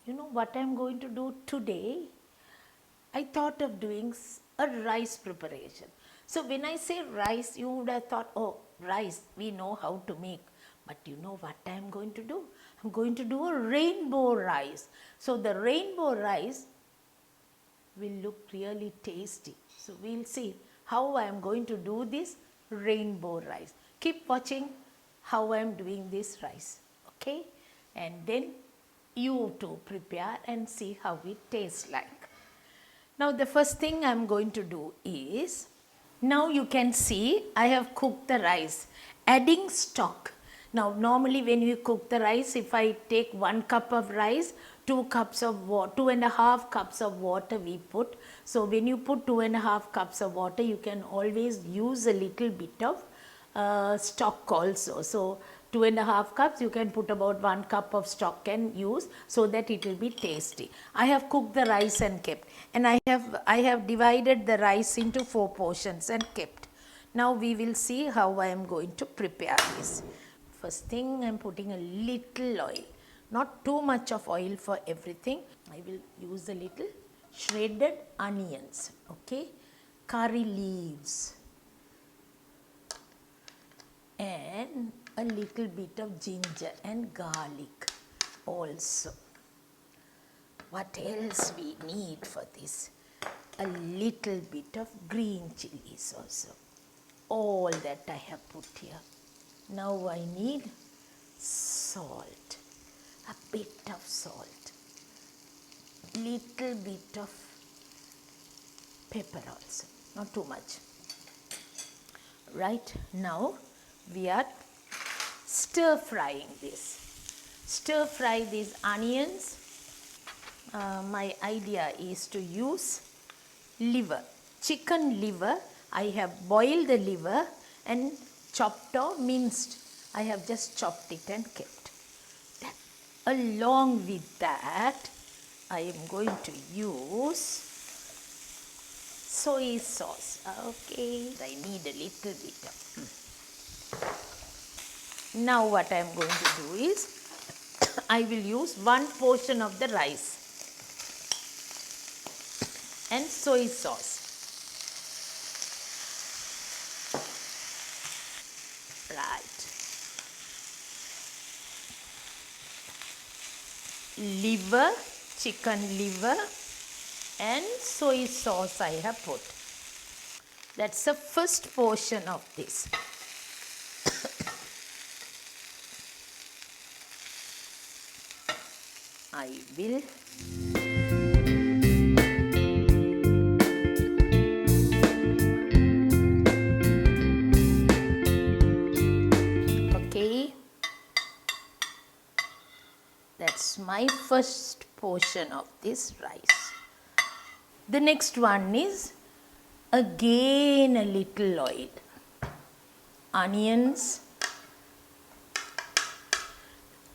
You know what I'm going to do today? I thought of doing a rice preparation. So when I say rice, you would have thought, oh, rice, we know how to make. But you know what I'm going to do? I'm going to do a rainbow rice. So the rainbow rice will look really tasty. So we'll see how I am going to do this rainbow rice. Keep watching how I am doing this rice. Okay? And then you too prepare and see how it tastes like. Now the first thing I am going to do is, now you can see I have cooked the rice, adding stock. Now normally when you cook the rice, if I take 1 cup of rice, 2 cups of water, 2.5 cups of water we put. So when you put 2.5 cups of water, you can always use a little bit of stock also. So 2.5 cups, you can put about 1 cup of stock and use, so that it will be tasty. I have cooked the rice and kept, and I have divided the rice into 4 portions and kept. Now we will see how I am going to prepare this. First thing, I am putting a little oil, not too much of oil for everything. I will use a little shredded onions, okay, curry leaves, and a little bit of ginger and garlic also. What else we need for this? A little bit of green chilies also. All that I have put here. Now I need salt, a bit of salt, little bit of pepper also, not too much. Right, now we are stir frying this. Stir fry these onions. My idea is to use liver, chicken liver. I have boiled the liver and chopped or minced. I have just chopped it and kept. Along with that, I am going to use soy sauce. Okay, I need a little bit of. Now what I am going to do is, I will use 1 portion of the rice and soy sauce. Right. Liver, chicken liver and soy sauce I have put. That's the first portion of this. I will that's my first portion of this rice. The next one is again a little oil, onions,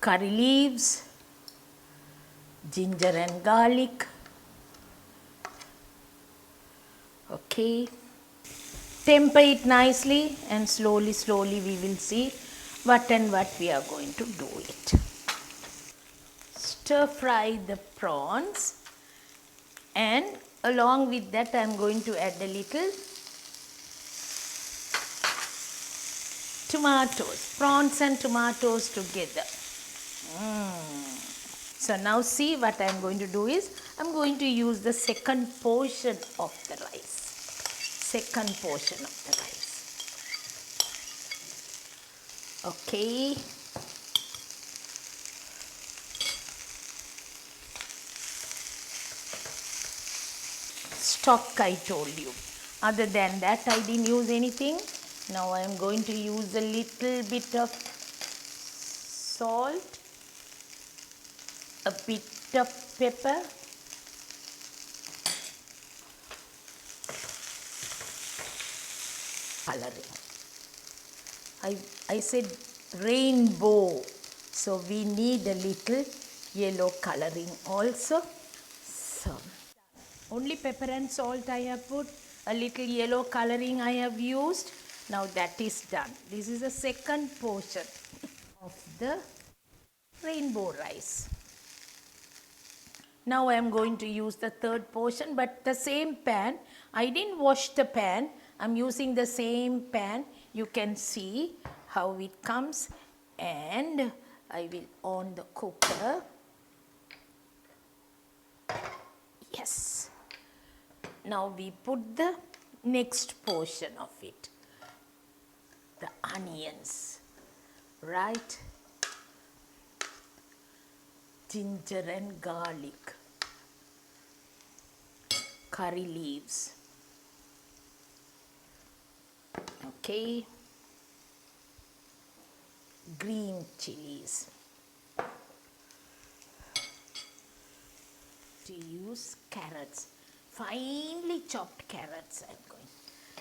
curry leaves, ginger and garlic. Okay, temper it nicely and slowly we will see what we are going to do it. Stir fry the prawns, and along with that I am going to add a little tomatoes, prawns and tomatoes together. So now see what I am going to do is, I am going to use the second portion of the rice. Second portion of the rice. Okay. Stock I told you. Other than that I didn't use anything. Now I am going to use a little bit of salt, a bit of pepper, coloring. I said rainbow, so we need a little yellow coloring also. So only pepper and salt I have put, a little yellow coloring I have used. Now that is done. This is the second portion of the rainbow rice. Now I am going to use the third portion, but the same pan. I didn't wash the pan. I'm using the same pan. You can see how it comes, and I will on the cooker. Yes. Now we put the next portion of it. The onions, right? Ginger and garlic, curry leaves, okay, green chilies. To use carrots, finely chopped carrots I'm going.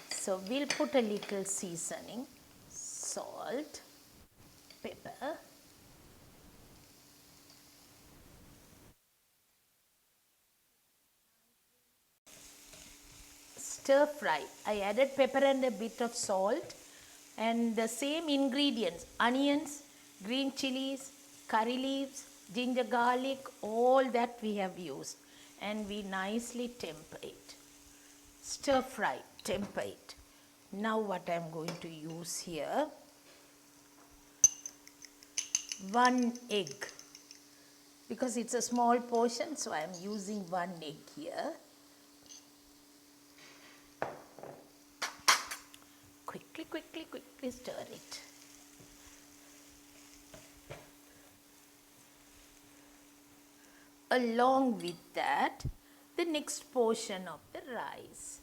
So we'll put a little seasoning, salt, pepper, stir fry. I added pepper and a bit of salt and the same ingredients, onions, green chilies, curry leaves, ginger garlic, all that we have used, and we nicely temper it. Stir fry, temper it. Now what I am going to use here, 1 egg, because it's a small portion, so I am using 1 egg here. Quickly stir it. Along with that, the next portion of the rice.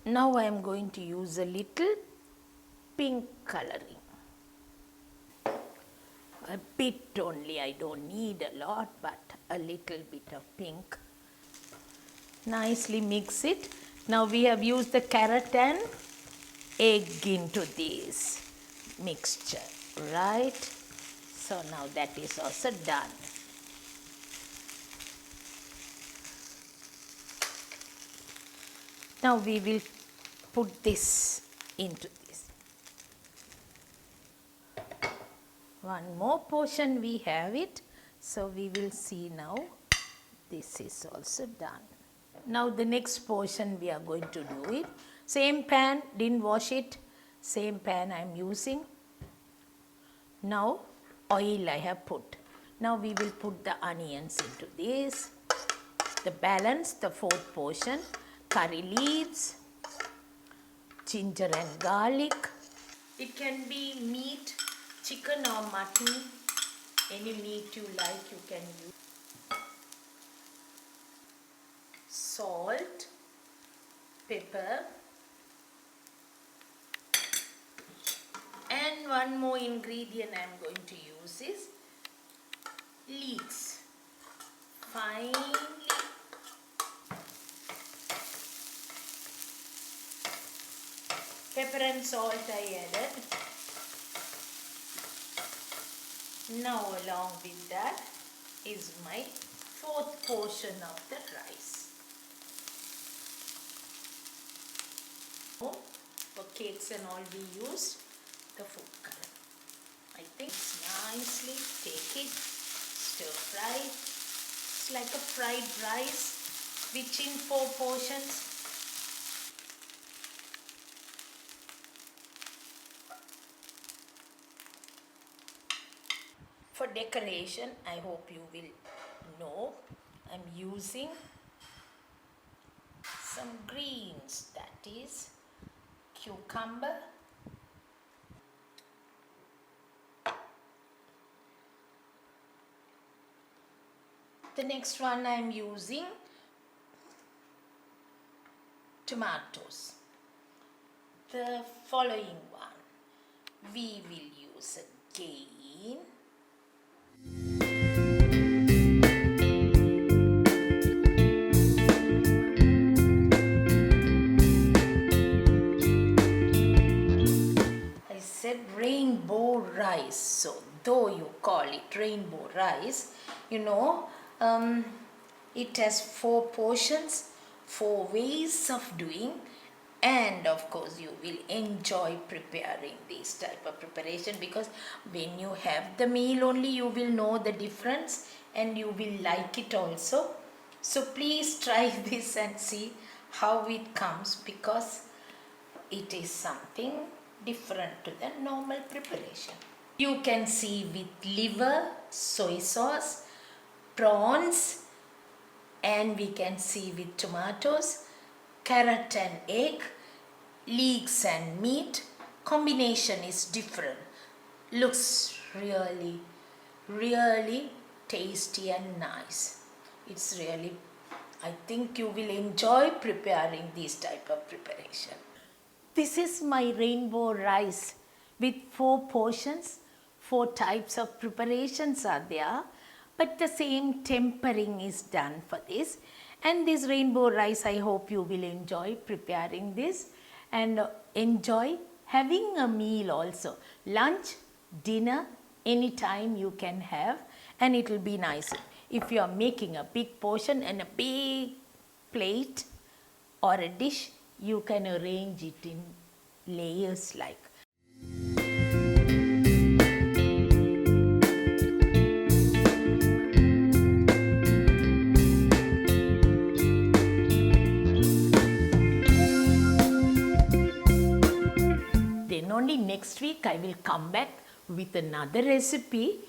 Now I am going to use a little pink coloring. A bit only, I don't need a lot, but a little bit of pink. Nicely mix it. Now we have used the carrot and egg into this mixture, right? So now that is also done. Now we will put this into this. One more portion we have it. So we will see now. This is also done. Now the next portion we are going to do it. Same pan, didn't wash it. Same pan I am using. Now oil I have put. Now we will put the onions into this. The balance, the fourth portion. Curry leaves, ginger and garlic. It can be meat, chicken or mutton. Any meat you like you can use. Salt, pepper, and one more ingredient I am going to use is leeks. Finely pepper and salt I added. Now along with that is my fourth portion of the rice. For cakes and all we use the food color. I think nicely take it, stir fry. It's like a fried rice which in 4 portions. For decoration, I hope you will know, I'm using some greens, that is cucumber, the next one I am using tomatoes. The following one we will use again rainbow rice. So though you call it rainbow rice, you know, it has 4 portions, 4 ways of doing. and of course you will enjoy preparing this type of preparation, because when you have the meal only you will know the difference and you will like it also. So please try this and see how it comes, because it is something different to the normal preparation. You can see with liver, soy sauce, prawns, and we can see with tomatoes, carrot and egg, leeks and meat. Combination is different. Looks really tasty and nice. It's really, I think you will enjoy preparing this type of preparation. This is my rainbow rice with 4 portions. 4 types of preparations are there, but the same tempering is done for this. And this rainbow rice, I hope you will enjoy preparing this and enjoy having a meal also. Lunch, dinner, anytime you can have, and it will be nice. If you are making a big portion and a big plate or a dish, you can arrange it in layers like. Then only next week I will come back with another recipe.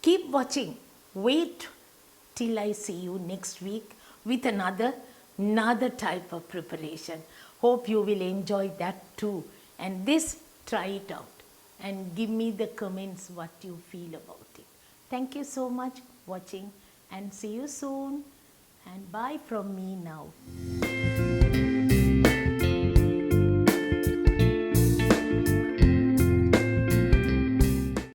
Keep watching. Wait till I see you next week with another type of preparation. Hope you will enjoy that too. And this, try it out and give me the comments what you feel about it. Thank you so much for watching, and see you soon. And bye from me now.